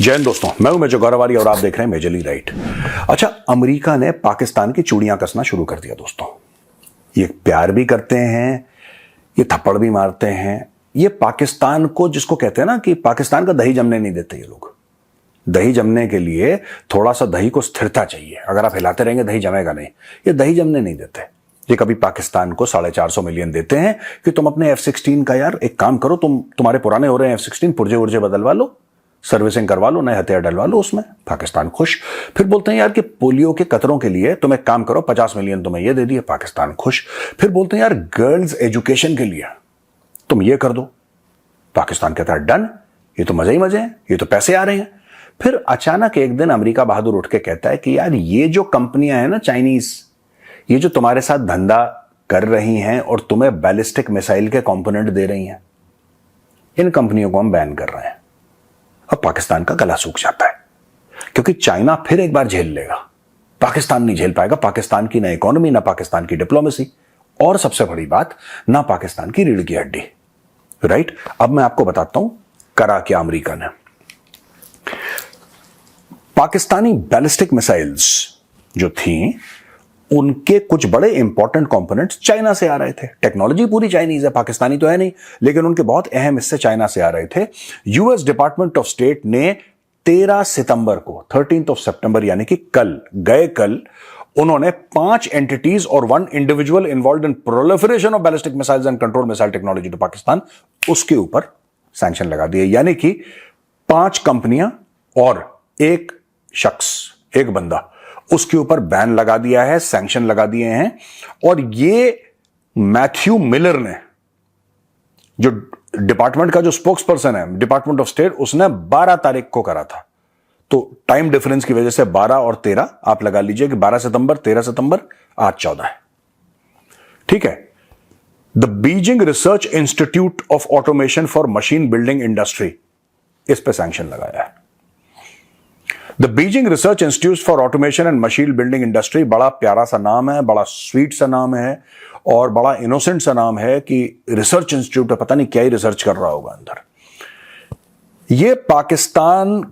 जय हिंद दोस्तों, मैं हूं मेजर गौरवारी और आप देख रहे हैं मेजरली राइट। अच्छा, अमेरिका ने पाकिस्तान की चूड़ियां कसना शुरू कर दिया दोस्तों। ये प्यार भी करते हैं, ये थप्पड़ भी मारते हैं। ये पाकिस्तान को, जिसको कहते हैं ना कि पाकिस्तान का दही जमने नहीं देते ये लोग। दही जमने के लिए थोड़ा सा दही को स्थिरता चाहिए। अगर आप हिलाते रहेंगे दही जमेगा नहीं। ये दही जमने नहीं देते। ये कभी पाकिस्तान को 450 मिलियन देते हैं कि तुम अपने F-16 का यार एक काम करो, तुम्हारे पुराने हो रहे हैं F-16, पुर्जे उर्जे बदलवा लो, सर्विसिंग करवा लो, नए हथियार डलवा लो उसमें। पाकिस्तान खुश। फिर बोलते हैं यार कि पोलियो के कतरों के लिए तुम एक काम करो, 50 मिलियन तुम्हें ये दे दिए, पाकिस्तान खुश। फिर बोलते हैं यार गर्ल्स एजुकेशन के लिए तुम ये कर दो, पाकिस्तान कहता है डन, ये तो मजे ही मजे हैं, ये तो पैसे आ रहे हैं। फिर अचानक एक दिन अमेरिका बहादुर उठ के कहता है कि यार ये जो कंपनियां हैं ना चाइनीज, ये जो तुम्हारे साथ धंधा कर रही हैं और तुम्हें बैलिस्टिक मिसाइल के कंपोनेंट दे रही हैं, इन कंपनियों को हम बैन कर रहे हैं। अब पाकिस्तान का गला सूख जाता है, क्योंकि चाइना फिर एक बार झेल लेगा, पाकिस्तान नहीं झेल पाएगा। पाकिस्तान की ना इकोनॉमी, ना पाकिस्तान की डिप्लोमेसी, और सबसे बड़ी बात, ना पाकिस्तान की रीढ़ की हड्डी। राइट? अब मैं आपको बताता हूं करा क्या अमेरिका ने। पाकिस्तानी बैलिस्टिक मिसाइल्स जो थी, उनके कुछ बड़े इंपॉर्टेंट कंपोनेंट्स चाइना से आ रहे थे। टेक्नोलॉजी पूरी चाइनीज है, पाकिस्तानी तो है नहीं, लेकिन उनके बहुत अहम हिस्से चाइना से आ रहे थे। यूएस डिपार्टमेंट ऑफ स्टेट ने 13 सितंबर को, 13th of September यानी कि कल उन्होंने 5 एंटिटीज और 1 individual involved in proliferation of ballistic missiles and control missile technology to Pakistan, उसके ऊपर सैंक्शन लगा दिए। यानी कि 5 कंपनियां और एक शख्स, एक बंदा, उसके ऊपर बैन लगा दिया है, सैंक्शन लगा दिए हैं। और ये मैथ्यू मिलर ने, जो डिपार्टमेंट का जो स्पोक्स पर्सन है, डिपार्टमेंट ऑफ स्टेट, उसने 12 तारीख को करा था। तो टाइम डिफरेंस की वजह से 12 और 13 आप लगा लीजिए कि 12 सितंबर, 13 सितंबर, आज 14 है। ठीक है। The Beijing research institute of automation for machine building industry, इस पे सैंक्शन लगाया है। The Beijing research institute for automation and machine building industry, बड़ा प्यारा सा नाम है, बड़ा स्वीट सा नाम है और बड़ा इनोसेंट सा नाम है कि रिसर्च इंस्टीट्यूट है, पता नहीं क्या ही रिसर्च कर रहा होगा अंदर। ये पाकिस्तान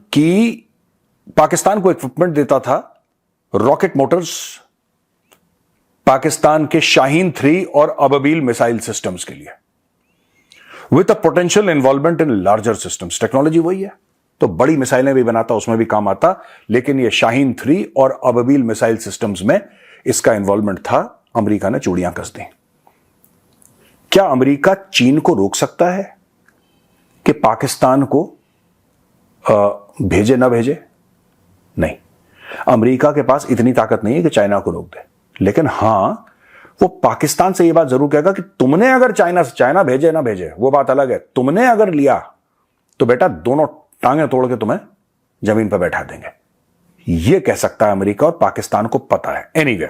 को इक्विपमेंट देता था रॉकेट मोटर्स, पाकिस्तान के शाहीन 3 और अबाबील मिसाइल सिस्टम्स के लिए, with a potential involvement in larger systems. Technology वही है, तो बड़ी मिसाइलें भी बनाता, उसमें भी काम आता, लेकिन ये शाहीन 3 और अबाबील मिसाइल सिस्टम्स में इसका इन्वॉल्वमेंट था। अमेरिका ने चूड़ियां कस दी। क्या अमेरिका चीन को रोक सकता है कि पाकिस्तान को भेजे ना भेजे? नहीं, अमेरिका के पास इतनी ताकत नहीं है कि चाइना को रोक दे। लेकिन हां, वो पाकिस्तान से यह बात जरूर कहेगा कि तुमने अगर चाइना भेजे ना भेजे वो बात अलग है, तुमने अगर लिया तो बेटा दोनों टांगे तोड़ के तुम्हें जमीन पर बैठा देंगे। यह कह सकता है अमेरिका, और पाकिस्तान को पता है। एनीवे,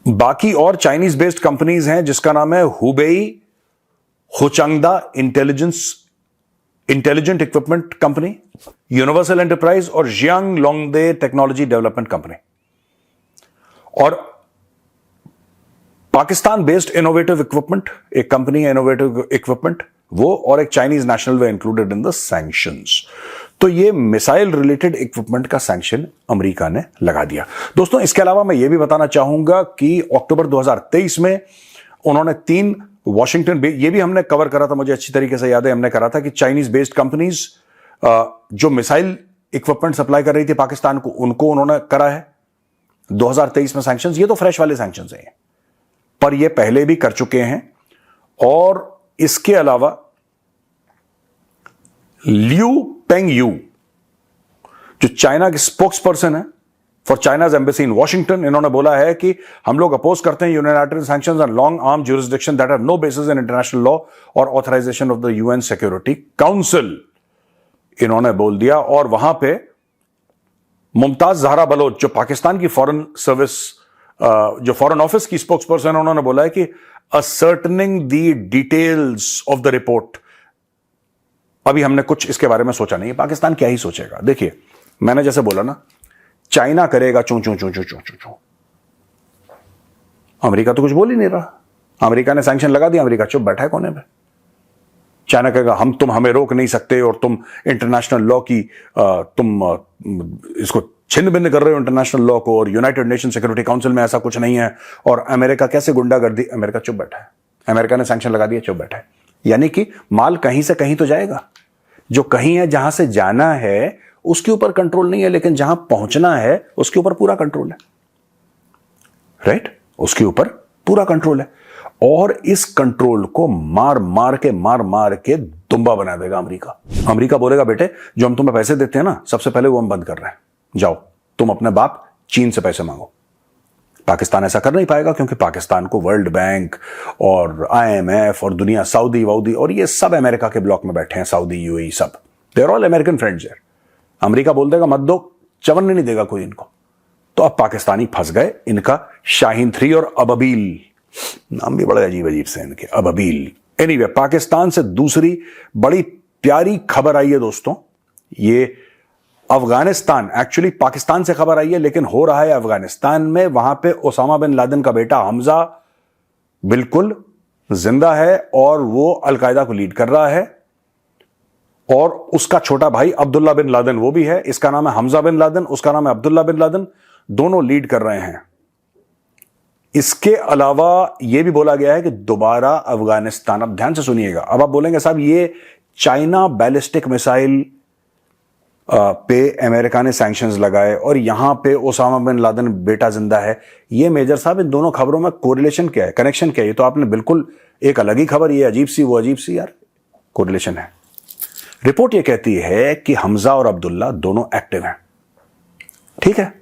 बाकी और चाइनीज बेस्ड कंपनीज हैं, जिसका नाम है Hubei, Huachangda intelligent equipment company, universal enterprise और Jiang Longde technology development company. और पाकिस्तान बेस्ड इनोवेटिव इक्विपमेंट, एक कंपनी है इनोवेटिव इक्विपमेंट, वो, और एक Chinese national way included in the sanctions. तो ये मिसाइल रिलेटेड इक्विपमेंट का सैंक्शन अमेरिका ने लगा दिया। दोस्तों, इसके अलावा मैं ये भी बताना चाहूंगा कि अक्टूबर 2023 में उन्होंने 3 वॉशिंगटन, ये भी हमने कवर करा था, मुझे अच्छी तरीके से याद है, हमने करा था कि चाइनीज बेस्ड कंपनीज जो मिसाइल इक्विपमेंट सप्लाई कर रही थी पाकिस्तान को, उनको उन्होंने करा है 2023 में सैंक्शंस। ये तो फ्रेश वाले सैंक्शंस हैं, पर ये पहले भी कर चुके हैं। और इसके अलावा लियू पेंगयू, जो चाइना के स्पोक्स पर्सन है for China's embassy in Washington, इन्होंने बोला है कि हम लोग अपोज करते हैं unilateral sanctions and long arm jurisdiction that have no basis in international law और authorization of the UN security council, इन्होंने बोल दिया। और वहां पे मुमताज जहरा बलोच, जो पाकिस्तान की फॉरेन सर्विस, जो फॉरेन ऑफिस की स्पोक्स पर्सन, उन्होंने बोला है कि ascertaining the details of the report, अभी हमने कुछ इसके बारे में सोचा नहीं है। पाकिस्तान क्या ही सोचेगा? देखिए, मैंने जैसे बोला ना, चाइना करेगा चू चू चू चू चू चू चू, अमेरिका तो कुछ बोल ही नहीं रहा। अमेरिका ने सैंक्शन लगा दिया, अमेरिका चुप बैठा है कोने पे। चाइना कहेगा तुम हमें रोक नहीं सकते और तुम इंटरनेशनल लॉ की तुम इसको छिन्न भिन्न कर रहे हो इंटरनेशनल लॉ को, और यूनाइटेड नेशन सिक्योरिटी काउंसिल में ऐसा कुछ नहीं है, और अमेरिका कैसे गुंडागर्दी, अमेरिका चुप बैठा है, अमेरिका ने सैंक्शन लगा दिया, चुप बैठा है। यानी कि माल कहीं से कहीं तो जाएगा, जो कहीं है जहां से जाना है उसके ऊपर कंट्रोल नहीं है, लेकिन जहां पहुंचना है उसके ऊपर पूरा कंट्रोल है, राइट, उसके ऊपर पूरा कंट्रोल है। और इस कंट्रोल को मार मार के दुम्बा बना देगा अमेरिका। अमेरिका बोलेगा बेटे जो हम तुम्हें पैसे देते हैं ना, सबसे पहले वो हम बंद कर रहे हैं, जाओ तुम अपने बाप चीन से पैसे मांगो। पाकिस्तान ऐसा कर नहीं पाएगा, क्योंकि पाकिस्तान को वर्ल्ड बैंक और IMF और दुनिया, सऊदी वऊदी और ये सब अमेरिका के ब्लॉक में बैठे हैं, सऊदी UAE सब, they are all American friends यार। अमेरिका बोल देगा मत दो, चवन्ने नहीं देगा कोई इनको। तो अब पाकिस्तानी फंस गए, इनका शाहीन 3 और अबाबील, नाम भी बड़े अजीब अजीब से इनके, अबाबील। एनीवे, पाकिस्तान से दूसरी बड़ी प्यारी खबर आई है दोस्तों, ये अफगानिस्तान, एक्चुअली पाकिस्तान से खबर आई है लेकिन हो रहा है अफगानिस्तान में। वहां पे ओसामा बिन लादेन का बेटा हमजा बिल्कुल जिंदा है और वो अलकायदा को लीड कर रहा है, और उसका छोटा भाई अब्दुल्ला बिन लादेन वो भी है, इसका नाम है हमजा बिन लादेन, उसका नाम है अब्दुल्ला बिन लादेन, दोनों लीड कर रहे हैं। इसके अलावा यह भी बोला गया है कि दोबारा अफगानिस्तान, अब ध्यान से सुनिएगा, अब आप बोलेंगे साहब ये चाइना बैलिस्टिक मिसाइल पे अमेरिका ने सैंक्शंस लगाए और यहां पे ओसामा बिन लादेन बेटा जिंदा है। ये मेजर साहब इन दोनों खबरों में कोरिलेशन क्या है, कनेक्शन क्या है? ये तो आपने बिल्कुल एक अलग ही खबर, ये अजीब सी वो अजीब सी, यार कोरिलेशन है। रिपोर्ट ये कहती है कि हमजा और अब्दुल्ला दोनों एक्टिव हैं, ठीक है,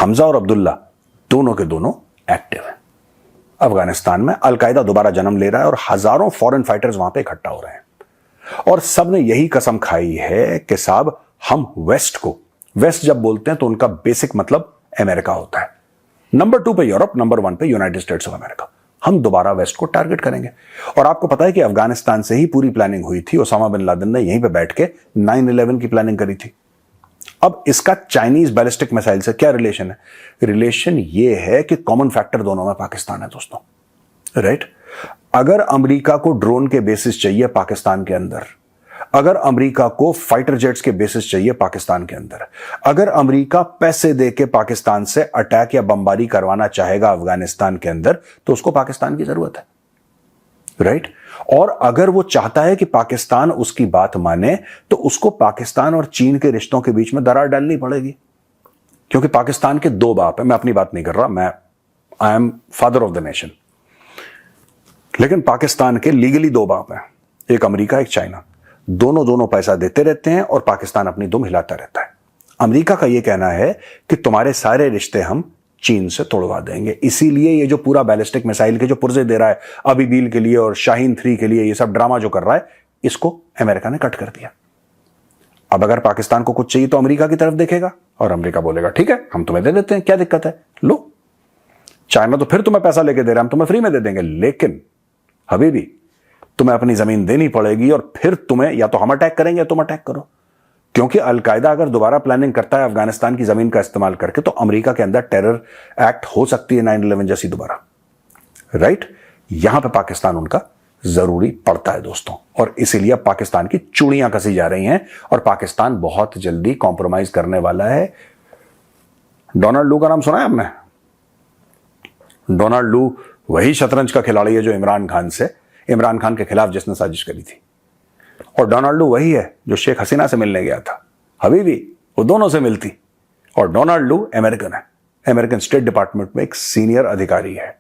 हमजा और अब्दुल्ला दोनों के दोनों एक्टिव हैं अफगानिस्तान में। अलकायदा दोबारा जन्म ले रहा है और हजारों फॉरेन फाइटर्स वहां पे इकट्ठा हो रहे हैं, और सबने यही कसम खाई है कि साहब हम वेस्ट को, वेस्ट जब बोलते हैं तो उनका बेसिक मतलब अमेरिका होता है, नंबर 2 पे यूरोप, नंबर 1 पे यूनाइटेड स्टेट्स ऑफ अमेरिका, हम दोबारा वेस्ट को टारगेट करेंगे। और आपको पता है कि अफगानिस्तान से ही पूरी प्लानिंग हुई थी, ओसामा बिन लादेन ने यहीं पे बैठ के 9/11 की प्लानिंग करी थी। अब इसका चाइनीज बैलिस्टिक मिसाइल से क्या रिलेशन है? रिलेशन ये है कि कॉमन फैक्टर दोनों में पाकिस्तान है दोस्तों, राइट। अगर अमेरिका को ड्रोन के बेसिस चाहिए पाकिस्तान के अंदर, अगर अमेरिका को फाइटर जेट्स के बेसिस चाहिए पाकिस्तान के अंदर, अगर अमेरिका पैसे देके पाकिस्तान से अटैक या बमबारी करवाना चाहेगा अफगानिस्तान के अंदर, तो उसको पाकिस्तान की जरूरत है, राइट। और अगर वो चाहता है कि पाकिस्तान उसकी बात माने, तो उसको पाकिस्तान और चीन के रिश्तों के बीच में दरार डालनी पड़ेगी, क्योंकि पाकिस्तान के 2 बाप है। मैं अपनी बात नहीं कर रहा, मैं I am father of the nation, लेकिन पाकिस्तान के लीगली 2 बाप हैं, एक अमेरिका एक चाइना, दोनों पैसा देते रहते हैं और पाकिस्तान अपनी दुम हिलाता रहता है। अमेरिका का यह कहना है कि तुम्हारे सारे रिश्ते हम चीन से तोड़वा देंगे, इसीलिए ये जो पूरा बैलिस्टिक मिसाइल के जो पुर्जे दे रहा है अबीबील के लिए और शाहीन 3 के लिए, ये सब ड्रामा जो कर रहा है, इसको अमेरिका ने कट कर दिया। अब अगर पाकिस्तान को कुछ चाहिए तो अमेरिका की तरफ देखेगा और अमेरिका बोलेगा ठीक है हम तुम्हें दे देते हैं, क्या दिक्कत है, लो। चाइना तो फिर तुम्हें पैसा लेके दे रहा है, हम तुम्हें फ्री में दे देंगे, लेकिन हबीबी तुम्हें अपनी जमीन देनी पड़ेगी, और फिर तुम्हें या तो हम अटैक करेंगे या तुम अटैक करो, क्योंकि अलकायदा अगर दोबारा प्लानिंग करता है अफगानिस्तान की जमीन का इस्तेमाल करके, तो अमेरिका के अंदर टेरर एक्ट हो सकती है 9/11 जैसी दोबारा, राइट। यहां पे पाकिस्तान उनका जरूरी पड़ता है दोस्तों, और इसीलिए पाकिस्तान की चूड़ियां कसी जा रही हैं और पाकिस्तान बहुत जल्दी कॉम्प्रोमाइज करने वाला है। डोनाल्ड लू का नाम सुना है आपने? डोनाल्ड लू वही शतरंज का खिलाड़ी है जो इमरान खान के खिलाफ जिसने साजिश करी थी, और डोनाल्ड लू वही है जो शेख हसीना से मिलने गया था, हबीबी वो दोनों से मिलती, और डोनाल्ड लू अमेरिकन है, अमेरिकन स्टेट डिपार्टमेंट में एक सीनियर अधिकारी है।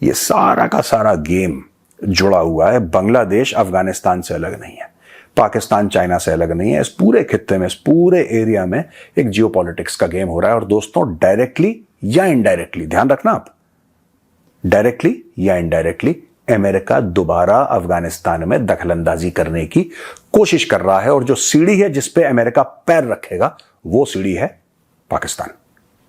ये सारा का सारा गेम जुड़ा हुआ है, बांग्लादेश अफगानिस्तान से अलग नहीं है, पाकिस्तान चाइना से अलग नहीं है, इस पूरे खित्ते में, इस पूरे एरिया में एक जियोपॉलिटिक्स का गेम हो रहा है। और दोस्तों डायरेक्टली या इनडायरेक्टली, ध्यान रखना आप, डायरेक्टली या इनडायरेक्टली अमेरिका दोबारा अफगानिस्तान में दखलंदाजी करने की कोशिश कर रहा है, और जो सीढ़ी है जिस पे अमेरिका पैर रखेगा वो सीढ़ी है पाकिस्तान।